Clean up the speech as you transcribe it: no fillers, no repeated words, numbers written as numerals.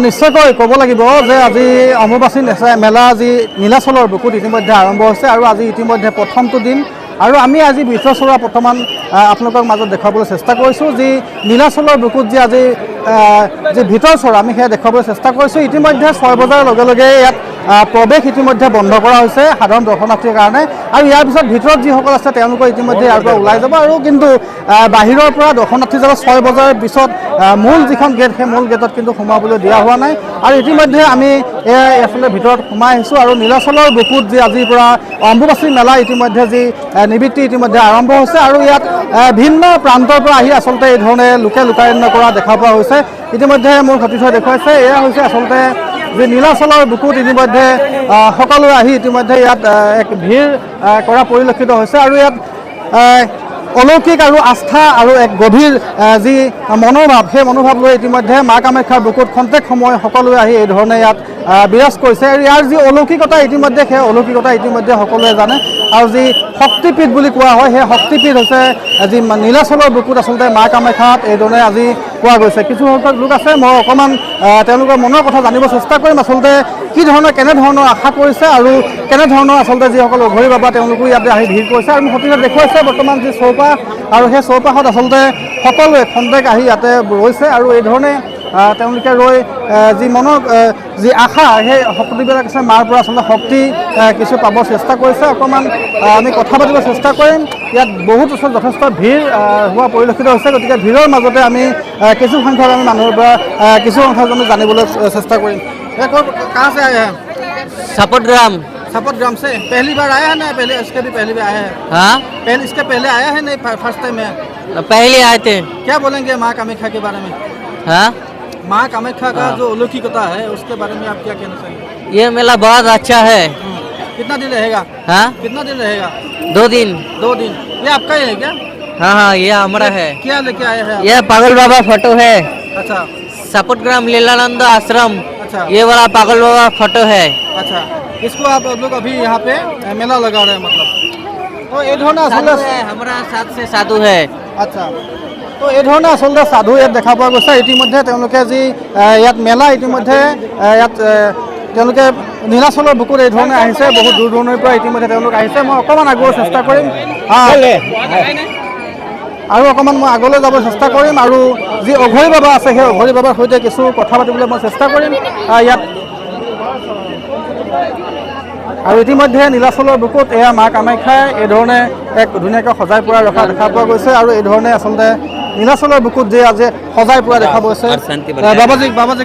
নিশ্চয়কৈ ক'ব লাগিব যে আজি অম্বুবাচী মেলা আজি নীলাচলৰ বুকুত ইতিমধ্যে আৰম্ভ হৈছে আৰু আজি ইতিমধ্যে প্ৰথমটো দিন আৰু আমি আজি ভিতৰচৰা বৰ্তমান আপোনালোকৰ মাজত দেখুৱাবলৈ চেষ্টা কৰিছোঁ যি নীলাচলৰ বুকুত যি আজি যি ভিতৰচৰা আমি সেয়া দেখুৱাবলৈ চেষ্টা কৰিছোঁ। ইতিমধ্যে 6 বজাৰ লগে লগে ইয়াত প্ৰৱেশ ইতিমধ্যে বন্ধ কৰা হৈছে সাধাৰণ দৰ্শনাৰ্থীৰ কাৰণে আৰু ইয়াৰ পিছত ভিতৰত যিসকল আছে তেওঁলোকৰ ইতিমধ্যে ইয়াৰ পৰা ওলাই যাব আৰু কিন্তু বাহিৰৰ পৰা দৰ্শনাৰ্থী যাব 6 বজাৰ পিছত মূল যিখন গেট সেই মূল গেটত কিন্তু সোমাবলৈ দিয়া হোৱা নাই আৰু ইতিমধ্যে আমি আচলতে ভিতৰত সোমাই আহিছোঁ আৰু নীলাচলৰ বুকুত যি আজিৰ পৰা অম্বুবাচী মেলা ইতিমধ্যে যি নিবৃত্তি ইতিমধ্যে আৰম্ভ হৈছে আৰু ইয়াত ভিন্ন প্ৰান্তৰ পৰা আহি আচলতে এই ধৰণে লোকে লোকাৰণ্য কৰা দেখা পোৱা হৈছে। ইতিমধ্যে মোৰ সতীৰ্থই দেখুৱাইছে এয়া হৈছে আচলতে যে নীলাচলৰ বুকুত ইতিমধ্যে সকলোৱে আহি ইতিমধ্যে ইয়াত এক ভিৰ কৰা পৰিলক্ষিত হৈছে আৰু ইয়াত অলৌকিক আৰু আস্থা আৰু এক গভীৰ যি মনোভাৱ সেই মনোভাৱ লৈ ইতিমধ্যে মা কামাখ্যাৰ বুকুত খন্তেক সময় সকলোৱে আহি এই ধৰণে ইয়াত বিৰাজ কৰিছে আৰু ইয়াৰ যি অলৌকিকতা ইতিমধ্যে সেই অলৌকিকতা ইতিমধ্যে সকলোৱে জানে আৰু যি শক্তিপীঠ বুলি কোৱা হয় সেই শক্তিপীঠ হৈছে যি নীলাচলৰ বুকুত আচলতে মা কামাখ্যাত এই ধৰণে আজি পোৱা গৈছে। কিছু সংখ্যক লোক আছে মই অকণমান তেওঁলোকৰ মনৰ কথা জানিব চেষ্টা কৰিম আচলতে কি ধৰণৰ কেনেধৰণৰ আশা কৰিছে আৰু কেনেধৰণৰ আচলতে যিসকল অঘৰী বাবা তেওঁলোকো ইয়াতে আহি ভিৰ কৰিছে আৰু সতীৰ্থে দেখুৱাইছে বৰ্তমান যি চৌপাশ আৰু সেই চৌপাশত আচলতে সকলোৱে খন্তেক আহি ইয়াতে ৰৈছে আৰু এই ধৰণে তেওঁলোকে ৰৈ যি মনৰ যি আশা সেই শক্তিবিলাক আছে মাৰ পৰা আচলতে শক্তি কিছু পাবৰ চেষ্টা কৰিছে। অকণমান আমি কথা পাতিব চেষ্টা কৰিম। ইয়াত বহুত যথেষ্ট ভিৰ হোৱা পৰিলক্ষিত হৈছে গতিকে ভিৰৰ মাজতে আমি কিছু সংখ্যক আমি মানুহৰ পৰা কিছু সংখ্যক আমি জানিবলৈ চেষ্টা কৰিম। कहाँ से आए हैं? सपोर्ट ग्राम से पहली बार आया है ना? पहले इसके भी पहली बार आया है? हाँ पहले इसके पहले आया है नहीं फर्स्ट टाइम है? पहले आए थे। क्या बोलेंगे माँ कामाख्या के बारे में? हाँ माँ कामाख्या का जो अलौकिकता है उसके बारे में आप क्या कहना चाहेंगे? ये मेला बहुत अच्छा है। कितना दिन रहेगा? हाँ कितना दिन रहेगा? 2 दिन। 2 दिन। ये आपका ही है क्या? हाँ हाँ ये हमारा है। क्या लेके आए हैं? ये पागल बाबा फोटो है। अच्छा सपोर्ट ग्राम लीलानंद आश्रम। अच्छा ये वाला पागल बाबा फोटो है। अच्छा इसको आप लोग अभी यहाँ पे मेला लगा रहे हैं मतलब तो ये धरना साधु है हमारा साथ से साधु है। আচ্ছা তো এই ধৰণে আচলতে সাধু ইয়াত দেখা পোৱা গৈছে। ইতিমধ্যে তেওঁলোকে যি ইয়াত মেলা ইতিমধ্যে ইয়াত তেওঁলোকে নীলাচলৰ বুকুত এই ধৰণে আহিছে বহুত দূৰ দূৰণিৰ পৰা ইতিমধ্যে তেওঁলোক আহিছে। মই অকণমান আগৰ চেষ্টা কৰিম আৰু অকণমান মই আগলৈ যাব চেষ্টা কৰিম আৰু যি অঘৰী বাবা আছে সেই অঘৰী বাবাৰ সৈতে কিছু কথা পাতিবলৈ মই চেষ্টা কৰিম ইয়াত আৰু ইতিমধ্যে নীলাচলৰ বুকুত এয়া মা কামাখ্যাই এই ধৰণে এক ধুনীয়াকৈ সজাই পৰা ৰখা দেখা পোৱা গৈছে আৰু এই ধৰণে আচলতে নীলাচলৰ বুকুত যে আজি সজাই পৰা দেখা গৈছে। বাবাজী